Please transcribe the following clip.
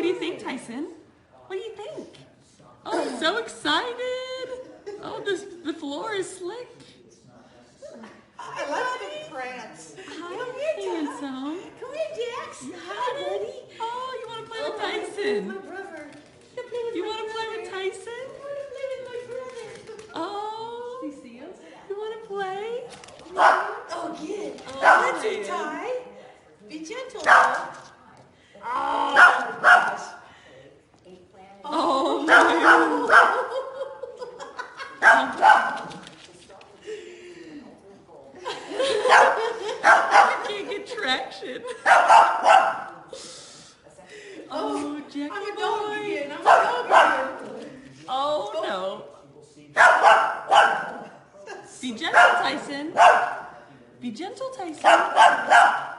What do you think, Tyson? What do you think? Oh, he's so excited. Oh, the floor is slick. I love the prance. Hi, handsome. Come here, Jax. Hi, buddy. Oh, you want to play with Tyson? My brother. You want to play with Tyson? I want to play with my brother. Oh, You see him? you want to play? Oh, good. Oh, That's man. it, Ty. Be gentle, though. Oh, gosh. Oh, man. I can't get traction. Oh, Jackie I'm a dog boy. again. I'm a dog again. Oh, no. Be gentle, Tyson. Be gentle, Tyson.